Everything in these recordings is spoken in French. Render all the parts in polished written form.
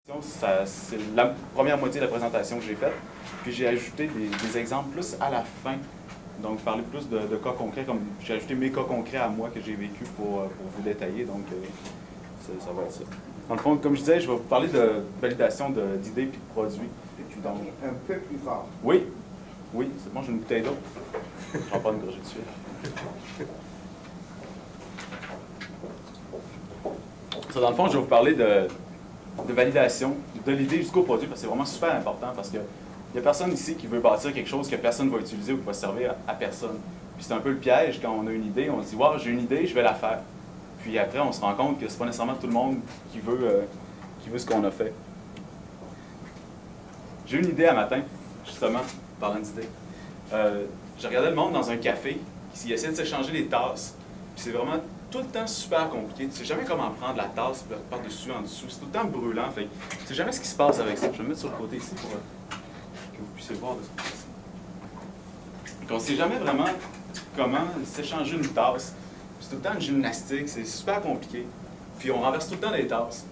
C'est la première moitié de la présentation que j'ai faite. Puis j'ai ajouté des exemples plus à la fin. Donc, parler plus de cas concrets, comme j'ai ajouté mes cas concrets à moi que j'ai vécu pour vous détailler. Donc, ça va être ça. Dans le fond, comme je disais, je vais vous parler de validation d'idées et de produits. Donc, Un peu plus fort. oui, c'est bon, j'ai une bouteille d'eau. Je ne prends pas une gorgée de suite. Ça, dans le fond, je vais vous parler de validation de l'idée jusqu'au produit, parce que c'est vraiment super important, parce qu'il n'y a personne ici qui veut bâtir quelque chose que personne ne va utiliser ou qui va servir à personne. Puis c'est un peu le piège quand on a une idée, on se dit « Wow, j'ai une idée, je vais la faire ». Puis après, on se rend compte que c'est pas nécessairement tout le monde qui veut ce qu'on a fait. J'ai eu une idée un matin, justement, parlant d'idées. Je regardais le monde dans un café, qui essayait de s'échanger les tasses. Puis c'est vraiment tout le temps super compliqué. Tu ne sais jamais comment prendre la tasse par-dessus, en dessous. C'est tout le temps brûlant. Fait tu ne sais jamais ce qui se passe avec ça. Je vais me mettre sur le côté ici pour que vous puissiez voir de ce côté-ci. On ne sait jamais vraiment comment s'échanger une tasse. C'est tout le temps une gymnastique, c'est super compliqué. Puis on renverse tout le temps des tasses.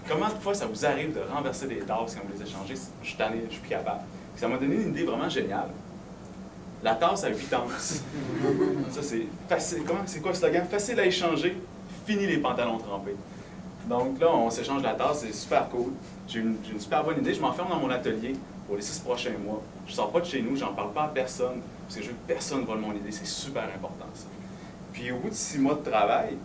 Comment de fois ça vous arrive de renverser des tasses quand vous les échangez? Je suis tanné, je suis plus capable. Ça m'a donné une idée vraiment géniale. La tasse à 8 onces. Ça, c'est facile. C'est quoi le slogan? Facile à échanger, fini les pantalons trempés. Donc là, on s'échange la tasse, c'est super cool. J'ai une super bonne idée. Je m'enferme dans mon atelier pour les 6 prochains mois. Je ne sors pas de chez nous, j'en parle pas à personne, parce que je veux que personne vole mon idée. C'est super important, ça. Puis au bout de 6 mois de travail,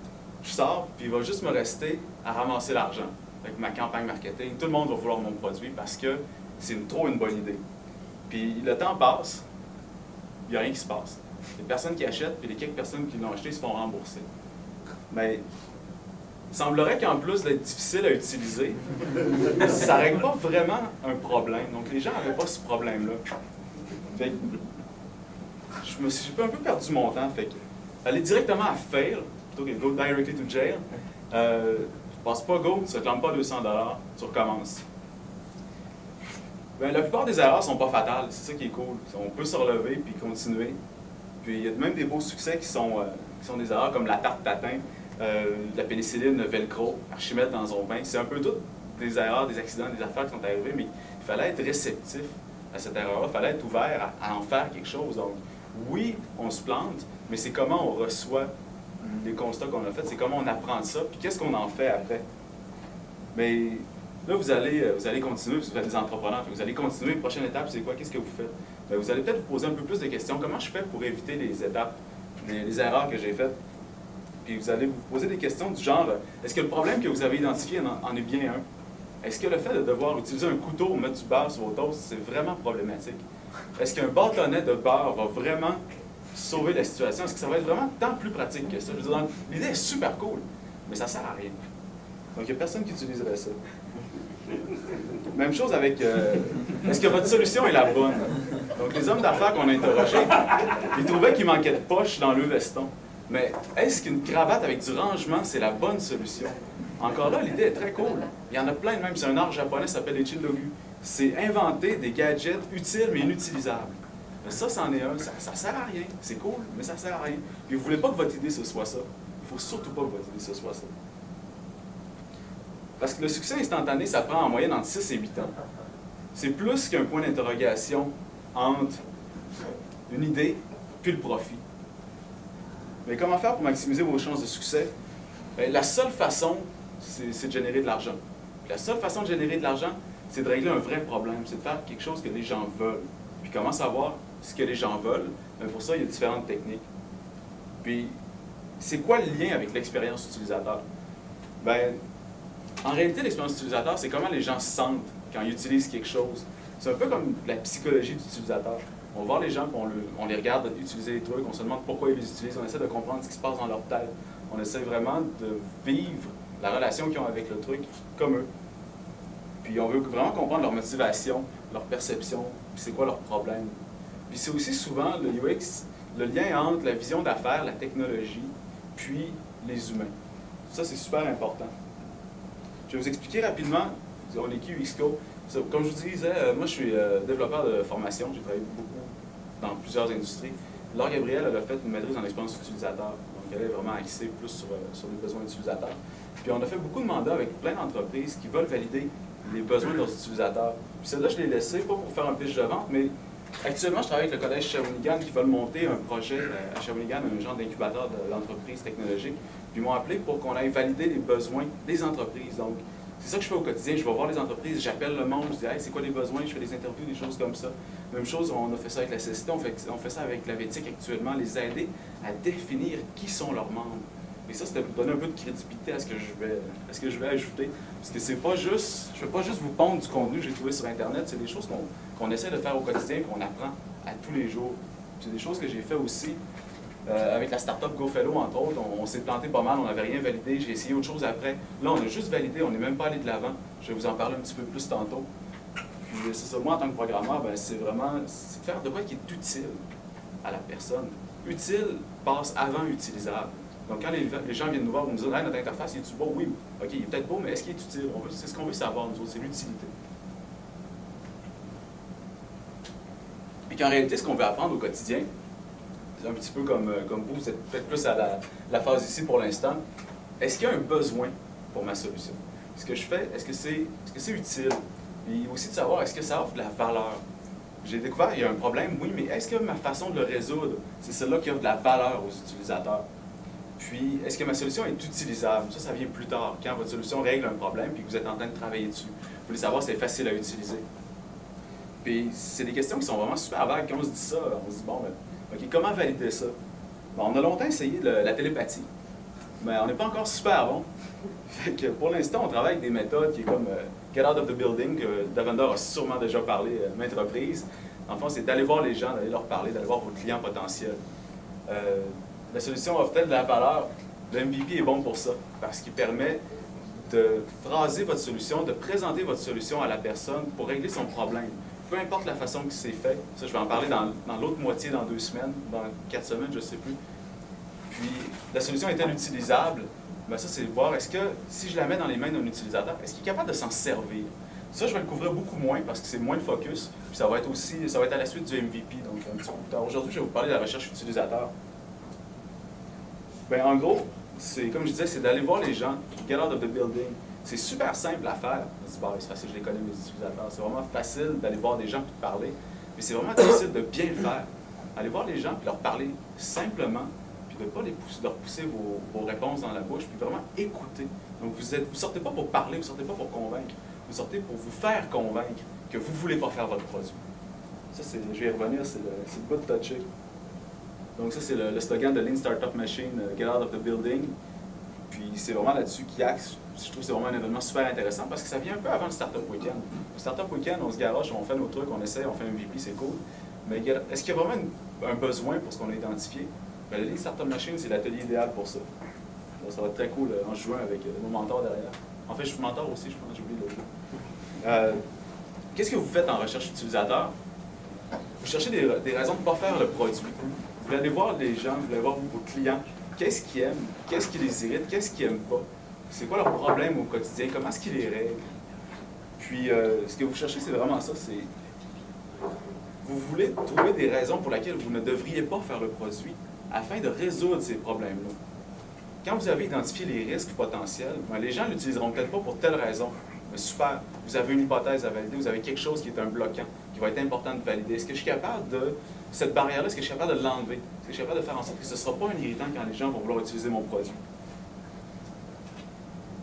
je sors, puis il va juste me rester à ramasser l'argent avec ma campagne marketing. Tout le monde va vouloir mon produit parce que c'est trop une bonne idée. Puis le temps passe, il n'y a rien qui se passe. Les personnes qui achètent, puis les quelques personnes qui l'ont acheté se font rembourser. Mais il semblerait qu'en plus d'être difficile à utiliser, ça ne règle pas vraiment un problème. Donc les gens n'avaient pas ce problème-là. Fait que j'ai un peu perdu mon temps. Fait que aller directement à fail, plutôt que go directly to jail, passe pas go, tu ne réclames pas 200 $, tu recommences. Bien, la plupart des erreurs ne sont pas fatales, c'est ça qui est cool. On peut se relever puis continuer. Puis il y a même des beaux succès qui sont des erreurs comme la tarte tatin, la pénicilline, le velcro, Archimède dans son bain. C'est un peu toutes des erreurs, des accidents, des affaires qui sont arrivées, mais il fallait être réceptif à cette erreur-là, il fallait être ouvert à en faire quelque chose. Donc, oui, on se plante, mais c'est comment on reçoit les constats qu'on a faits, c'est comment on apprend ça, puis qu'est-ce qu'on en fait après. Mais là, vous allez continuer, vous êtes des entrepreneurs, vous allez continuer. La prochaine étape, c'est quoi? Qu'est-ce que vous faites? Bien, vous allez peut-être vous poser un peu plus de questions. Comment je fais pour éviter les étapes, les erreurs que j'ai faites? Puis vous allez vous poser des questions du genre, est-ce que le problème que vous avez identifié en est bien un? Est-ce que le fait de devoir utiliser un couteau pour mettre du beurre sur vos toasts, c'est vraiment problématique? Est-ce qu'un bâtonnet de beurre va vraiment sauver la situation? Est-ce que ça va être vraiment tant plus pratique que ça? Je veux dire, l'idée est super cool, mais ça ne sert à rien. Donc, il n'y a personne qui utiliserait ça. Même chose avec, est-ce que votre solution est la bonne? Donc, les hommes d'affaires qu'on a interrogés, ils trouvaient qu'il manquait de poches dans le veston. Mais est-ce qu'une cravate avec du rangement, c'est la bonne solution? Encore là, l'idée est très cool. Il y en a plein de même. C'est un art japonais, ça s'appelle les Chidogu. C'est inventer des gadgets utiles mais inutilisables. Mais ça, c'en est un. Ça ne sert à rien. C'est cool, mais ça ne sert à rien. Puis vous ne voulez pas que votre idée, ce soit ça. Il ne faut surtout pas que votre idée, ce soit ça. Parce que le succès instantané, ça prend en moyenne entre 6 et 8 ans. C'est plus qu'un point d'interrogation entre une idée puis le profit. Mais comment faire pour maximiser vos chances de succès? Bien, la seule façon, c'est de générer de l'argent. La seule façon de générer de l'argent, c'est de régler un vrai problème, c'est de faire quelque chose que les gens veulent. Puis comment savoir ce que les gens veulent? Bien, pour ça, il y a différentes techniques. Puis, c'est quoi le lien avec l'expérience utilisateur? Bien, en réalité, l'expérience utilisateur, c'est comment les gens se sentent quand ils utilisent quelque chose. C'est un peu comme la psychologie d'utilisateur. On va voir les gens, puis on les regarde utiliser les trucs, on se demande pourquoi ils les utilisent, on essaie de comprendre ce qui se passe dans leur tête. On essaie vraiment de vivre la relation qu'ils ont avec le truc comme eux. Puis on veut vraiment comprendre leur motivation, leur perception, puis c'est quoi leur problème. Puis c'est aussi souvent le UX, le lien entre la vision d'affaires, la technologie, puis les humains. Ça, c'est super important. Je vais vous expliquer rapidement, on est qui UXCO? Comme je vous disais, moi je suis développeur de formation, j'ai travaillé beaucoup dans plusieurs industries. Laure Gabriel, elle a fait une maîtrise en expérience utilisateur, donc elle est vraiment axée plus sur les besoins utilisateurs. Puis on a fait beaucoup de mandats avec plein d'entreprises qui veulent valider les besoins de leurs utilisateurs. Puis celle-là, je l'ai laissé, pas pour faire un pitch de vente, mais actuellement, je travaille avec le Collège Shawinigan qui veulent monter un projet à Shawinigan, un genre d'incubateur d'entreprises technologiques. Puis ils m'ont appelé pour qu'on aille valider les besoins des entreprises. Donc, c'est ça que je fais au quotidien. Je vais voir les entreprises, j'appelle le monde, je dis hey, c'est quoi les besoins, je fais des interviews, des choses comme ça. Même chose, on a fait ça avec la CCT, on fait ça avec la Vétique actuellement, les aider à définir qui sont leurs membres. Et ça, c'était pour donner un peu de crédibilité à ce que je vais ajouter. Parce que c'est pas juste, je ne veux pas juste vous pondre du contenu que j'ai trouvé sur Internet, c'est des choses qu'on essaie de faire au quotidien, qu'on apprend à tous les jours. C'est des choses que j'ai fait aussi avec la startup GoFellow, entre autres. On s'est planté pas mal, on n'avait rien validé, j'ai essayé autre chose après. Là, on a juste validé, on n'est même pas allé de l'avant. Je vais vous en parler un petit peu plus tantôt. Puis c'est ça, moi en tant que programmeur, c'est de faire de quoi qui est utile à la personne. Utile passe avant utilisable. Donc, quand les gens viennent nous voir, ils nous disent hey, notre interface, est-tu beau? Oui, OK, il est peut-être beau, mais est-ce qu'il est utile? C'est ce qu'on veut savoir, nous autres, c'est l'utilité. Et qu'en réalité, ce qu'on veut apprendre au quotidien, c'est un petit peu comme vous êtes peut-être plus à la phase ici pour l'instant. Est-ce qu'il y a un besoin pour ma solution? Ce que je fais, est-ce que c'est utile? Et aussi de savoir, est-ce que ça offre de la valeur? J'ai découvert qu'il y a un problème, oui, mais est-ce que ma façon de le résoudre, c'est celle-là qui offre de la valeur aux utilisateurs? Puis, est-ce que ma solution est utilisable? Ça vient plus tard, quand votre solution règle un problème puis que vous êtes en train de travailler dessus. Vous voulez savoir si c'est facile à utiliser. Puis, c'est des questions qui sont vraiment super vagues. Quand on se dit ça, on se dit, bon, OK, comment valider ça? Bon, on a longtemps essayé la télépathie, mais on n'est pas encore super bon. Fait que pour l'instant, on travaille avec des méthodes qui est comme Get Out of the Building, que Davender a sûrement déjà parlé maintes reprises. En fait, c'est d'aller voir les gens, d'aller leur parler, d'aller voir vos clients potentiels. La solution offre-t-elle de la valeur? Le MVP est bon pour ça, parce qu'il permet de phraser votre solution, de présenter votre solution à la personne pour régler son problème. Peu importe la façon que c'est fait, ça je vais en parler dans l'autre moitié dans 2 semaines, dans 4 semaines, je ne sais plus. Puis, la solution est-elle utilisable? Bien, ça c'est de voir, est-ce que si je la mets dans les mains d'un utilisateur, est-ce qu'il est capable de s'en servir? Ça, je vais le couvrir beaucoup moins parce que c'est moins de focus, puis ça va être à la suite du MVP, donc un petit peu plus tard. Aujourd'hui, je vais vous parler de la recherche utilisateur. Bien, en gros, comme je disais, c'est d'aller voir les gens, get out of the building. C'est super simple à faire. C'est facile, je les connais, mes utilisateurs. C'est vraiment facile d'aller voir des gens et de parler. Mais c'est vraiment difficile de bien le faire. Aller voir les gens et leur parler simplement, puis de ne pas leur pousser vos réponses dans la bouche, puis vraiment écouter. Donc, vous ne sortez pas pour parler, vous ne sortez pas pour convaincre. Vous sortez pour vous faire convaincre que vous ne voulez pas faire votre produit. Ça, je vais y revenir, c'est le bout de toucher. Donc ça, c'est le slogan de Lean Startup Machine, Get Out of the Building. Puis c'est vraiment là-dessus qui axe. Je trouve que c'est vraiment un événement super intéressant parce que ça vient un peu avant le Startup Weekend. Le Startup Weekend, on se garoche, on fait nos trucs, on essaie, on fait un MVP, c'est cool. Mais est-ce qu'il y a vraiment un besoin pour ce qu'on a identifié? Bien, le Lean Startup Machine, c'est l'atelier idéal pour ça. Donc, ça va être très cool en juin avec mon mentor derrière. En fait, je suis mentor aussi, je pense, j'ai oublié l'autre. Qu'est-ce que vous faites en recherche utilisateur? Vous cherchez des raisons de ne pas faire le produit. Vous allez voir les gens, vous allez voir vos clients, qu'est-ce qu'ils aiment, qu'est-ce qui les irrite, qu'est-ce qu'ils n'aiment pas. C'est quoi leurs problèmes au quotidien, comment est-ce qu'ils les règlent. Puis, ce que vous cherchez, c'est vraiment ça, c'est... Vous voulez trouver des raisons pour lesquelles vous ne devriez pas faire le produit afin de résoudre ces problèmes-là. Quand vous avez identifié les risques potentiels, bien, les gens ne l'utiliseront peut-être pas pour telle raison. Mais super, vous avez une hypothèse à valider, vous avez quelque chose qui est un bloquant, qui va être important de valider. Est-ce que je suis capable de, cette barrière-là, est-ce que je suis capable de l'enlever? Est-ce que je suis capable de faire en sorte que ce ne sera pas un irritant quand les gens vont vouloir utiliser mon produit?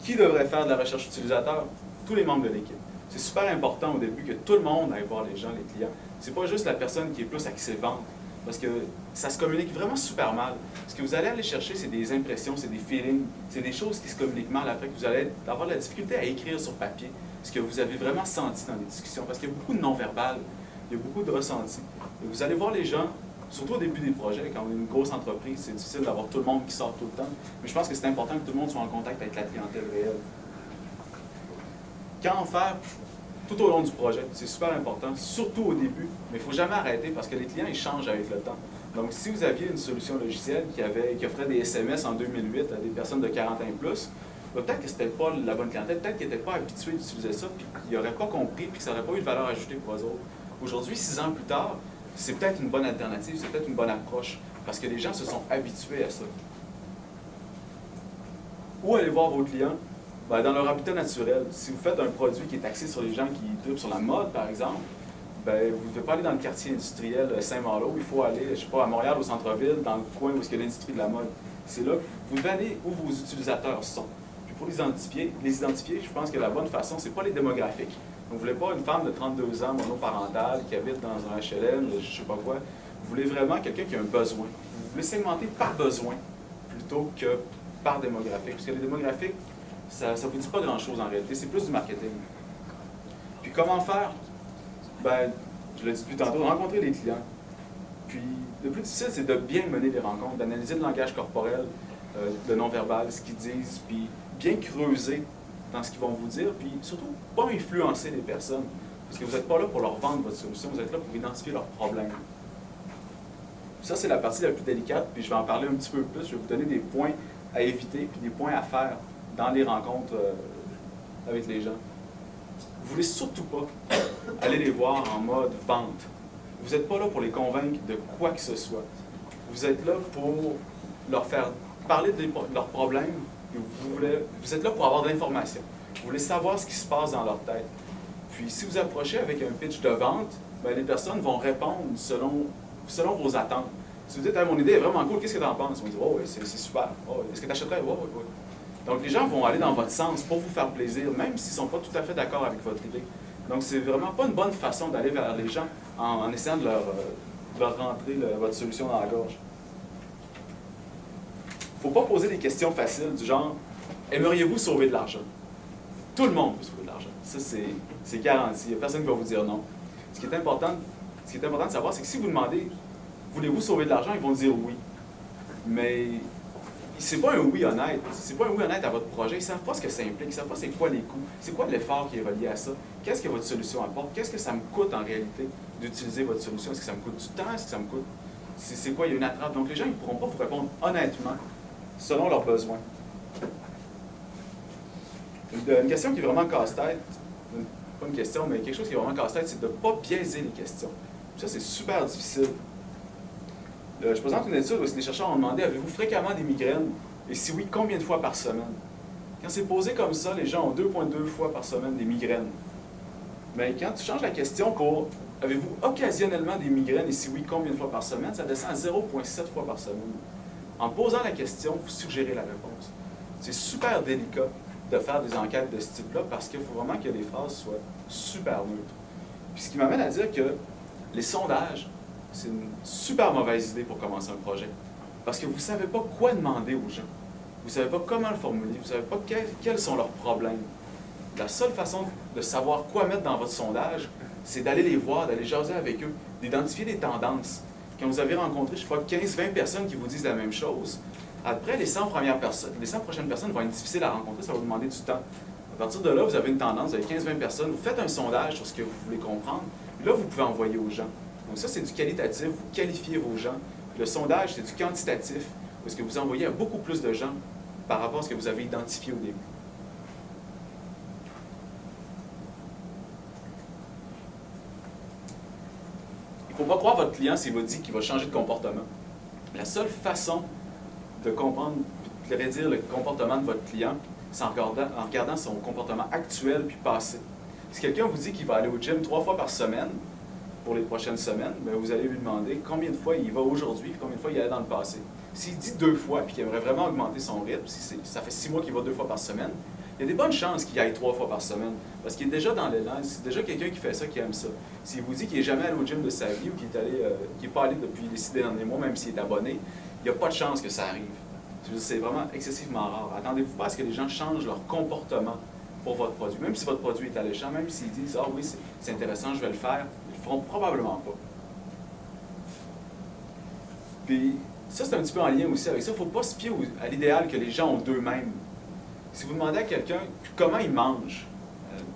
Qui devrait faire de la recherche utilisateur? Tous les membres de l'équipe. C'est super important au début que tout le monde aille voir les gens, les clients. C'est pas juste la personne qui est plus axée vente, parce que ça se communique vraiment super mal. Ce que vous allez aller chercher, c'est des impressions, c'est des feelings, c'est des choses qui se communiquent mal après, que vous allez avoir de la difficulté à écrire sur papier, ce que vous avez vraiment senti dans les discussions, parce qu'il y a beaucoup de non-verbal, il y a beaucoup de ressenti. Et vous allez voir les gens, surtout au début des projets, quand on est une grosse entreprise, c'est difficile d'avoir tout le monde qui sort tout le temps, mais je pense que c'est important que tout le monde soit en contact avec la clientèle réelle. Quand en faire tout au long du projet, c'est super important, surtout au début, mais il ne faut jamais arrêter parce que les clients ils changent avec le temps. Donc, si vous aviez une solution logicielle qui offrait des SMS en 2008 à des personnes de 40 ans et plus, peut-être que ce n'était pas la bonne clientèle, peut-être qu'ils n'étaient pas habitués d'utiliser ça, puis qu'ils n'auraient pas compris, puis que ça n'aurait pas eu de valeur ajoutée pour eux autres. Aujourd'hui, 6 ans plus tard, c'est peut-être une bonne alternative, c'est peut-être une bonne approche, parce que les gens se sont habitués à ça. Où aller voir vos clients? Ben, dans leur habitat naturel. Si vous faites un produit qui est axé sur les gens qui trippent sur la mode, par exemple, ben, vous ne devez pas aller dans le quartier industriel Saint-Malo, il faut aller, je ne sais pas, à Montréal, au centre-ville, dans le coin où il y a l'industrie de la mode. C'est là que vous devez aller où vos utilisateurs sont. Puis pour les identifier, je pense que la bonne façon, c'est pas les démographiques. Donc, vous ne voulez pas une femme de 32 ans, monoparentale, qui habite dans un HLM, je ne sais pas quoi. Vous voulez vraiment quelqu'un qui a un besoin. Vous voulez segmenter par besoin plutôt que par démographique. Parce que les démographiques, ça ne vous dit pas grand-chose en réalité, c'est plus du marketing. Puis comment faire? Ben, je l'ai dit plus tantôt, rencontrer les clients. Puis le plus difficile, c'est de bien mener les rencontres, d'analyser le langage corporel, le non-verbal, ce qu'ils disent, puis bien creuser dans ce qu'ils vont vous dire, puis surtout pas influencer les personnes. Parce que vous n'êtes pas là pour leur vendre votre solution, vous êtes là pour identifier leurs problèmes. Ça, c'est la partie la plus délicate, puis je vais en parler un petit peu plus. Je vais vous donner des points à éviter, puis des points à faire dans les rencontres avec les gens. Vous ne voulez surtout pas aller les voir en mode vente. Vous n'êtes pas là pour les convaincre de quoi que ce soit. Vous êtes là pour leur faire parler de leurs problèmes. Et vous êtes là pour avoir de l'information. Vous voulez savoir ce qui se passe dans leur tête. Puis si vous approchez avec un pitch de vente, bien, les personnes vont répondre selon vos attentes. Si vous dites hey, « mon idée est vraiment cool, qu'est-ce que tu en penses? » Ils vont dire « oh oui, c'est super. Oh, est-ce que tu achèterais? Oh, oui, oui. » Donc les gens vont aller dans votre sens pour vous faire plaisir, même s'ils ne sont pas tout à fait d'accord avec votre idée. Donc c'est vraiment pas une bonne façon d'aller vers les gens en essayant de leur rentrer votre solution dans la gorge. Il ne faut pas poser des questions faciles du genre « aimeriez-vous sauver de l'argent? » Tout le monde peut sauver de l'argent. Ça, c'est garanti. Il n'y a personne qui va vous dire non. Ce qui est important de savoir, c'est que si vous demandez « voulez-vous sauver de l'argent? » Ils vont dire oui. Mais c'est pas un oui honnête. C'est pas un oui honnête à votre projet. Ils ne savent pas ce que ça implique. Ils ne savent pas c'est quoi les coûts. C'est quoi l'effort qui est relié à ça. Qu'est-ce que votre solution apporte? Qu'est-ce que ça me coûte en réalité d'utiliser votre solution? Est-ce que ça me coûte du temps? Est-ce que ça me coûte... C'est quoi? Il y a une attrape. Donc les gens, ils ne pourront pas vous répondre honnêtement selon leurs besoins. Une question qui est vraiment casse-tête, pas une question, mais quelque chose qui est vraiment casse-tête, c'est de ne pas biaiser les questions. Ça, c'est super difficile. Je présente une étude où les chercheurs ont demandé « Avez-vous fréquemment des migraines? Et si oui, combien de fois par semaine? » Quand c'est posé comme ça, les gens ont 2,2 fois par semaine des migraines. Mais quand tu changes la question pour « Avez-vous occasionnellement des migraines? Et si oui, combien de fois par semaine? » ça descend à 0,7 fois par semaine. En posant la question, vous suggérez la réponse. C'est super délicat de faire des enquêtes de ce type-là parce qu'il faut vraiment que les phrases soient super neutres. Puis ce qui m'amène à dire que les sondages, c'est une super mauvaise idée pour commencer un projet. Parce que vous ne savez pas quoi demander aux gens. Vous ne savez pas comment le formuler. Vous ne savez pas quels sont leurs problèmes. La seule façon de savoir quoi mettre dans votre sondage, c'est d'aller les voir, d'aller jaser avec eux, d'identifier des tendances. Quand vous avez rencontré, je crois, 15-20 personnes qui vous disent la même chose, après, les 100 prochaines personnes vont être difficiles à rencontrer, ça va vous demander du temps. À partir de là, vous avez une tendance, vous avez 15-20 personnes, vous faites un sondage sur ce que vous voulez comprendre, puis là, vous pouvez envoyer aux gens. Donc ça, c'est du qualitatif, vous qualifiez vos gens. Puis le sondage, c'est du quantitatif, parce que vous envoyez à beaucoup plus de gens par rapport à ce que vous avez identifié au début. Il ne faut pas croire votre client s'il vous dit qu'il va changer de comportement. La seule façon de comprendre, de réduire le comportement de votre client, c'est en regardant son comportement actuel puis passé. Si quelqu'un vous dit qu'il va aller au gym 3 fois par semaine pour les prochaines semaines, bien, vous allez lui demander combien de fois il va aujourd'hui et combien de fois il allait dans le passé. S'il dit 2 fois puis qu'il aimerait vraiment augmenter son rythme, si ça fait 6 mois qu'il va 2 fois par semaine, il y a des bonnes chances qu'il aille 3 fois par semaine parce qu'il est déjà dans l'élan, c'est déjà quelqu'un qui fait ça, qui aime ça. S'il vous dit qu'il n'est jamais allé au gym de sa vie ou qu'il n'est pas allé depuis les 6 derniers mois, même s'il est abonné, il n'y a pas de chance que ça arrive. C'est vraiment excessivement rare. Attendez-vous pas à ce que les gens changent leur comportement pour votre produit. Même si votre produit est alléchant, même s'ils disent « Ah oui, c'est intéressant, je vais le faire », ils le feront probablement pas. Puis ça, c'est un petit peu en lien aussi avec ça. Il ne faut pas se fier à l'idéal que les gens ont d'eux-mêmes. Si vous demandez à quelqu'un comment il mange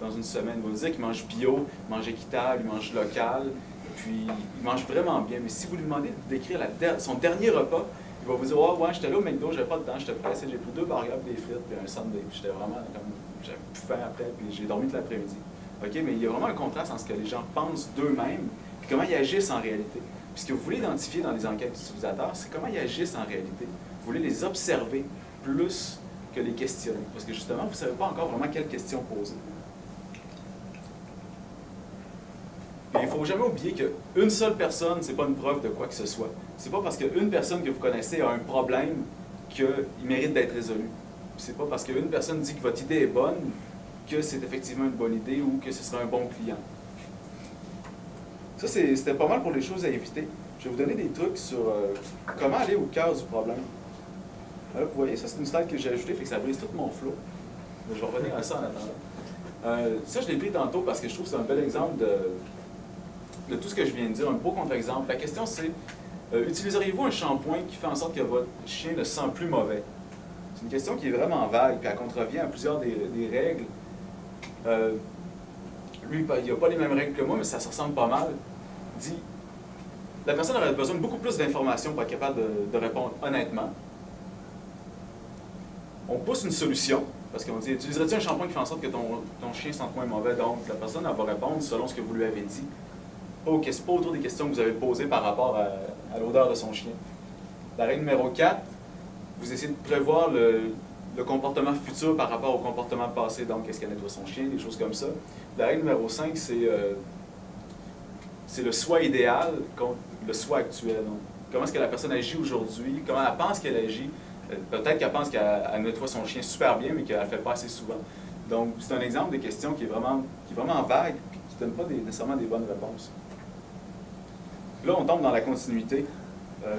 dans une semaine, il va vous dire qu'il mange bio, il mange équitable, il mange local, puis il mange vraiment bien. Mais si vous lui demandez de décrire son dernier repas, il va vous dire « Oh, ouais, j'étais là au McDo, j'avais pas de temps, j'étais pressé, j'ai pris 2 burgers, des frites, puis un sundae. J'étais vraiment comme, j'avais plus faim après, puis j'ai dormi toute l'après-midi. » OK, mais il y a vraiment un contraste entre ce que les gens pensent d'eux-mêmes et comment ils agissent en réalité. Puis ce que vous voulez identifier dans les enquêtes d'utilisateurs, c'est comment ils agissent en réalité. Vous voulez les observer plus que les questionner. Parce que justement, vous ne savez pas encore vraiment quelles questions poser. Mais il ne faut jamais oublier qu'une seule personne, ce n'est pas une preuve de quoi que ce soit. Ce n'est pas parce qu'une personne que vous connaissez a un problème qu'il mérite d'être résolu. Ce n'est pas parce qu'une personne dit que votre idée est bonne que c'est effectivement une bonne idée ou que ce sera un bon client. Ça, c'était pas mal pour les choses à éviter. Je vais vous donner des trucs sur comment aller au cœur du problème. Là, vous voyez, ça c'est une slide que j'ai ajoutée, fait que ça brise tout mon flow. Je vais revenir à ça en attendant. Ça, je l'ai pris tantôt parce que je trouve que c'est un bel exemple de tout ce que je viens de dire, un beau contre-exemple. La question c'est, utiliseriez-vous un shampoing qui fait en sorte que votre chien ne se sent plus mauvais? C'est une question qui est vraiment vague, puis elle contrevient à plusieurs des règles. Lui, il n'a pas les mêmes règles que moi, mais ça se ressemble pas mal. Il dit, la personne aurait besoin de beaucoup plus d'informations pour être capable de répondre honnêtement. On pousse une solution, parce qu'on dit, utiliserais-tu un shampoing qui fait en sorte que ton chien se sente moins mauvais? Donc, la personne elle va répondre selon ce que vous lui avez dit. Pas autour des questions que vous avez posées par rapport à l'odeur de son chien. La règle numéro 4, vous essayez de prévoir le comportement futur par rapport au comportement passé. Donc, est-ce qu'elle nettoie son chien, des choses comme ça. La règle numéro 5, c'est le soi idéal contre le soi actuel. Donc, comment est-ce que la personne agit aujourd'hui? Comment elle pense qu'elle agit? Peut-être qu'elle pense qu'elle nettoie son chien super bien, mais qu'elle ne le fait pas assez souvent. Donc, c'est un exemple de question qui est vraiment vague et qui ne donne pas nécessairement des bonnes réponses. Là, on tombe dans la continuité.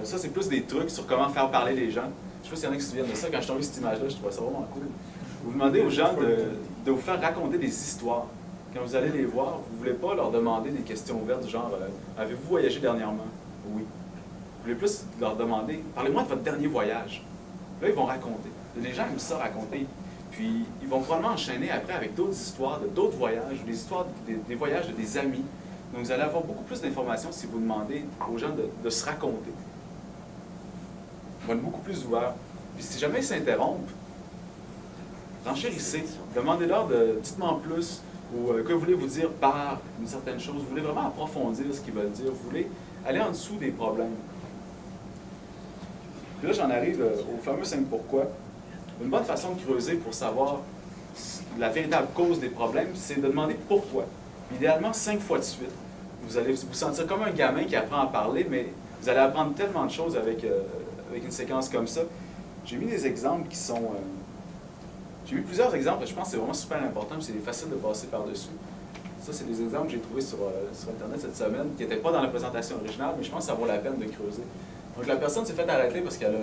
Ça, c'est plus des trucs sur comment faire parler les gens. Je ne sais pas s'il y en a qui se souviennent de ça. Quand je suis tombé cette image-là, je trouvais ça vraiment cool. Vous demandez aux gens de vous faire raconter des histoires. Quand vous allez les voir, vous ne voulez pas leur demander des questions ouvertes du genre « Avez-vous voyagé dernièrement? » Oui. Vous voulez plus leur demander « Parlez-moi de votre dernier voyage. » Là, ils vont raconter. Les gens aiment ça raconter. Puis, ils vont probablement enchaîner après avec d'autres histoires, d'autres voyages, des histoires, des voyages de des amis. Donc, vous allez avoir beaucoup plus d'informations si vous demandez aux gens de se raconter. Ils vont être beaucoup plus ouverts. Puis, si jamais ils s'interrompent, renchérissez. Demandez-leur dites-moi en plus, ou que voulez-vous dire par une certaine chose. Vous voulez vraiment approfondir ce qu'ils veulent dire. Vous voulez aller en dessous des problèmes. Puis là, j'en arrive au fameux 5 pourquoi. Une bonne façon de creuser pour savoir la véritable cause des problèmes, c'est de demander pourquoi. Idéalement, 5 fois de suite. Vous allez vous sentir comme un gamin qui apprend à parler, mais vous allez apprendre tellement de choses avec une séquence comme ça. J'ai mis des exemples qui sont... j'ai mis plusieurs exemples, je pense que c'est vraiment super important, puis c'est facile de passer par-dessus. Ça, c'est des exemples que j'ai trouvés sur Internet cette semaine, qui n'étaient pas dans la présentation originale, mais je pense que ça vaut la peine de creuser. Donc, la personne s'est fait arrêter parce qu'elle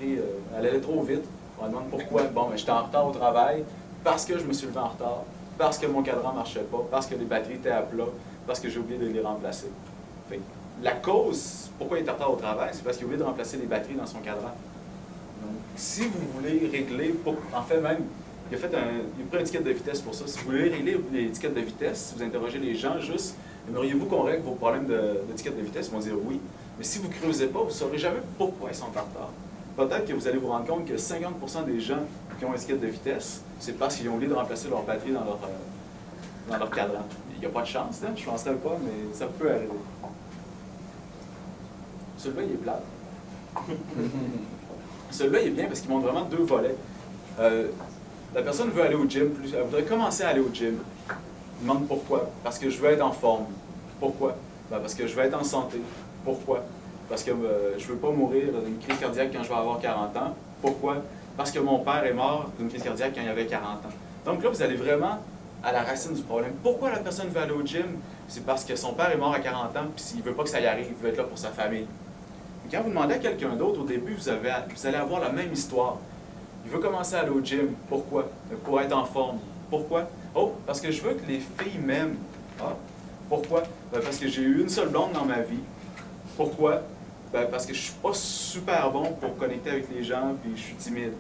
elle allait trop vite. On lui demande pourquoi. Bon, mais j'étais en retard au travail, parce que je me suis levé en retard, parce que mon cadran ne marchait pas, parce que les batteries étaient à plat, parce que j'ai oublié de les remplacer. Fait que la cause, pourquoi il est en retard au travail, c'est parce qu'il a oublié de remplacer les batteries dans son cadran. Donc, si vous voulez régler, en fait même, il a pris une étiquette de vitesse pour ça. Si vous voulez régler l'étiquette de vitesse, si vous interrogez les gens juste, aimeriez-vous qu'on règle vos problèmes d'étiquette de vitesse, ils vont dire oui. Mais si vous ne creusez pas, vous ne saurez jamais pourquoi ils sont en retard. Peut-être que vous allez vous rendre compte que 50% des gens qui ont une étiquette de vitesse, c'est parce qu'ils ont oublié de remplacer leur batterie dans leur cadran. Il n'y a pas de chance, hein? Je ne penserais pas, mais ça peut arriver. Celui-là, il est plate. Celui-là, il est bien parce qu'il montre vraiment 2 volets. La personne veut aller au gym, elle voudrait commencer à aller au gym. Elle demande pourquoi. Parce que je veux être en forme. Pourquoi? Ben parce que je veux être en santé. Pourquoi? Parce que je ne veux pas mourir d'une crise cardiaque quand je vais avoir 40 ans. Pourquoi? Parce que mon père est mort d'une crise cardiaque quand il avait 40 ans. Donc là, vous allez vraiment à la racine du problème. Pourquoi la personne veut aller au gym? C'est parce que son père est mort à 40 ans, puis il ne veut pas que ça y arrive, il veut être là pour sa famille. Et quand vous demandez à quelqu'un d'autre, au début, vous allez avoir la même histoire. Il veut commencer à aller au gym. Pourquoi? Pour être en forme. Pourquoi? Oh, parce que je veux que les filles m'aiment. Ah, pourquoi? Ben, parce que j'ai eu une seule blonde dans ma vie. Pourquoi? Ben, parce que je ne suis pas super bon pour connecter avec les gens, puis je suis timide.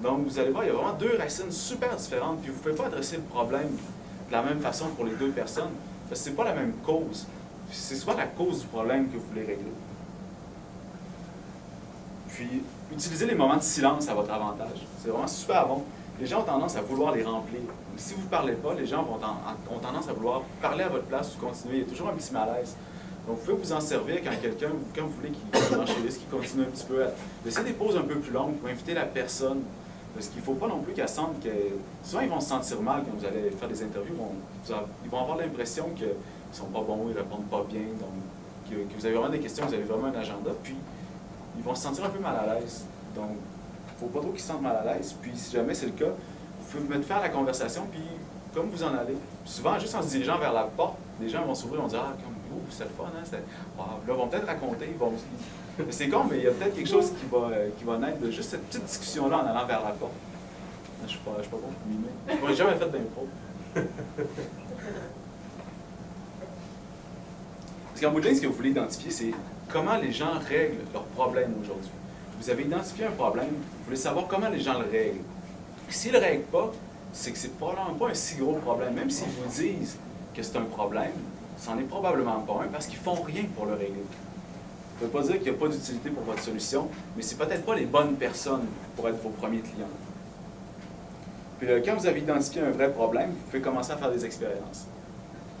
Donc, vous allez voir, il y a vraiment 2 racines super différentes, puis vous ne pouvez pas adresser le problème de la même façon pour les 2 personnes, parce que ce n'est pas la même cause. C'est souvent la cause du problème que vous voulez régler. Puis, utilisez les moments de silence à votre avantage. C'est vraiment super bon. Les gens ont tendance à vouloir les remplir. Si vous ne parlez pas, les gens ont tendance à vouloir parler à votre place ou continuer. Il y a toujours un petit malaise. Donc, vous pouvez vous en servir quand vous voulez qu'il enchérisse, qu'il continue un petit peu. Laissez des pauses un peu plus longues pour inviter la personne. Parce qu'il ne faut pas non plus qu'elles sentent que... Souvent, ils vont se sentir mal quand vous allez faire des interviews. Ils vont avoir l'impression qu'ils ne sont pas bons, ils ne répondent pas bien, donc que vous avez vraiment des questions, vous avez vraiment un agenda, puis ils vont se sentir un peu mal à l'aise. Donc, il ne faut pas trop qu'ils se sentent mal à l'aise. Puis, si jamais c'est le cas, vous pouvez vous mettre faire la conversation, puis comme vous en allez. Souvent, juste en se dirigeant vers la porte, les gens vont s'ouvrir, vont dire « Ah, comme vous, c'est le fun, hein? Wow. » Là, ils vont peut-être raconter, c'est con, mais il y a peut-être quelque chose qui va naître de juste cette petite discussion-là en allant vers la porte. Je ne suis pas bon pour mimer. Je n'ai jamais fait d'impro. Parce qu'en bout de ligne, ce que vous voulez identifier, c'est comment les gens règlent leurs problèmes aujourd'hui. Vous avez identifié un problème, vous voulez savoir comment les gens le règlent. S'ils ne le règlent pas, c'est que c'est probablement pas un si gros problème. Même s'ils vous disent que c'est un problème, c'en est probablement pas un parce qu'ils ne font rien pour le régler. Ça ne veut pas dire qu'il n'y a pas d'utilité pour votre solution, mais ce n'est peut-être pas les bonnes personnes pour être vos premiers clients. Puis quand vous avez identifié un vrai problème, vous pouvez commencer à faire des expériences.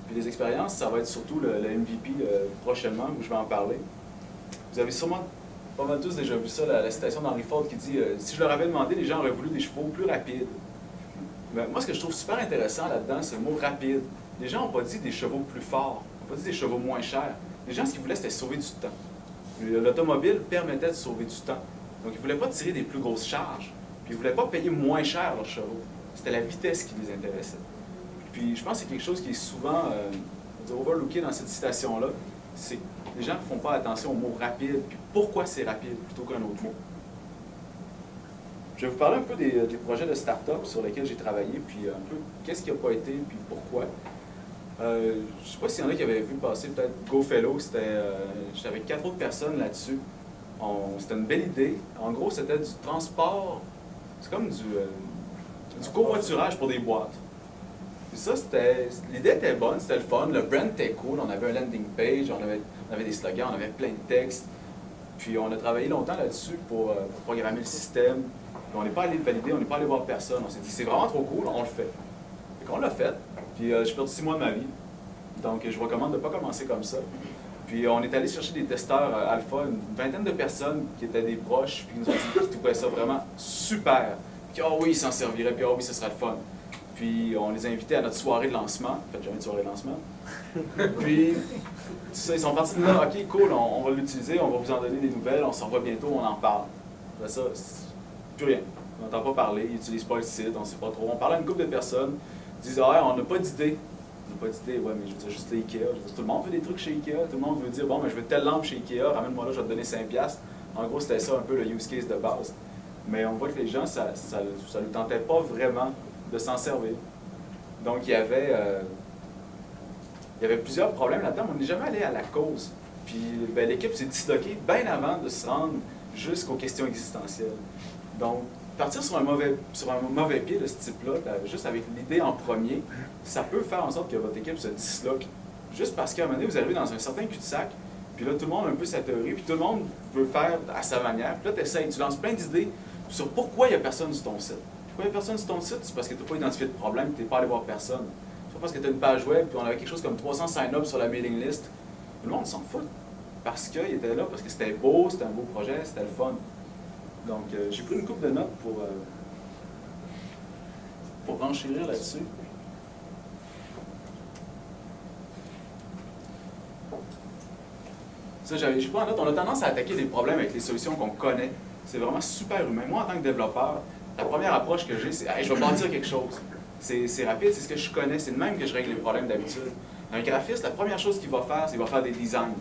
Puis les expériences, ça va être surtout le MVP prochainement, où je vais en parler. Vous avez sûrement pas mal tous déjà vu ça, la citation d'Henry Ford qui dit « Si je leur avais demandé, les gens auraient voulu des chevaux plus rapides. » Mais moi, ce que je trouve super intéressant là-dedans, c'est le mot « rapide ». Les gens n'ont pas dit des chevaux plus forts, n'ont pas dit des chevaux moins chers. Les gens, ce qu'ils voulaient, c'était sauver du temps. L'automobile permettait de sauver du temps. Donc, ils ne voulaient pas tirer des plus grosses charges. Puis, ils ne voulaient pas payer moins cher leurs chevaux. C'était la vitesse qui les intéressait. Puis, je pense que c'est quelque chose qui est souvent overlooké dans cette citation-là. C'est que les gens ne font pas attention au mot « rapide », puis pourquoi c'est rapide plutôt qu'un autre mot. Je vais vous parler un peu des projets de start-up sur lesquels j'ai travaillé, puis un peu qu'est-ce qui n'a pas été, puis pourquoi. Je ne sais pas s'il y en a qui avaient vu passer peut-être GoFellow, j'étais avec 4 autres personnes là-dessus. C'était une belle idée. En gros, c'était du transport, c'est comme du covoiturage pour des boîtes. Puis ça, l'idée était bonne, c'était le fun, le brand était cool, on avait un landing page, on avait des slogans, on avait plein de textes. Puis on a travaillé longtemps là-dessus pour programmer le système. Puis on n'est pas allé le valider, on n'est pas allé voir personne. On s'est dit, c'est vraiment trop cool, on le fait. Fait qu'on l'a fait. Puis j'ai perdu 6 mois de ma vie. Donc je vous recommande de ne pas commencer comme ça. Puis on est allé chercher des testeurs alpha, une vingtaine de personnes qui étaient des proches, puis qui nous ont dit qu'ils trouvaient ça vraiment super. Puis oh oui, ils s'en serviraient, puis oh oui, ce serait le fun. Puis on les a invités à notre soirée de lancement. En fait, jamais de soirée de lancement. Puis ça, ils sont partis de là, ok, cool, on va l'utiliser, on va vous en donner des nouvelles, on s'en va bientôt, on en parle. Après ça, plus rien. On n'entend pas parler, ils n'utilisent pas le site, on ne sait pas trop. On parle à une couple de personnes, ils disent ah, on n'a pas d'idée. On n'a pas d'idée, ouais, mais je veux dire, juste Ikea. Tout le monde veut des trucs chez Ikea, tout le monde veut dire bon, mais je veux telle lampe chez Ikea, ramène-moi là, je vais te donner 5$. En gros, c'était ça un peu le use case de base. Mais on voit que les gens, ça ne tentait pas vraiment de s'en servir. Donc, il y avait plusieurs problèmes là-dedans, mais on n'est jamais allé à la cause. Puis ben, l'équipe s'est disloquée bien avant de se rendre jusqu'aux questions existentielles. Donc, partir sur un mauvais pied de ce type-là, juste avec l'idée en premier, ça peut faire en sorte que votre équipe se disloque. Juste parce qu'à un moment donné, vous arrivez dans un certain cul-de-sac, puis là, tout le monde a un peu sa théorie, puis tout le monde veut faire à sa manière. Puis là, tu essaies, tu lances plein d'idées sur pourquoi il n'y a personne sur ton site. Pourquoi il n'y a personne sur ton site? C'est parce que tu n'as pas identifié de problème, tu n'es pas allé voir personne. C'est pas parce que tu as une page web, puis on avait quelque chose comme 300 sign-up sur la mailing list. Tout le monde s'en fout. Parce qu'il était là, parce que c'était beau, c'était un beau projet, c'était le fun. Donc, j'ai pris une couple de notes pour renchérir là-dessus. Ça, j'ai pris en note, on a tendance à attaquer des problèmes avec les solutions qu'on connaît. C'est vraiment super humain. Moi, en tant que développeur, la première approche que j'ai, c'est hey, je vais bâtir quelque chose. C'est rapide, c'est ce que je connais, c'est de même que je règle les problèmes d'habitude. Un graphiste, la première chose qu'il va faire, c'est qu'il va faire des designs.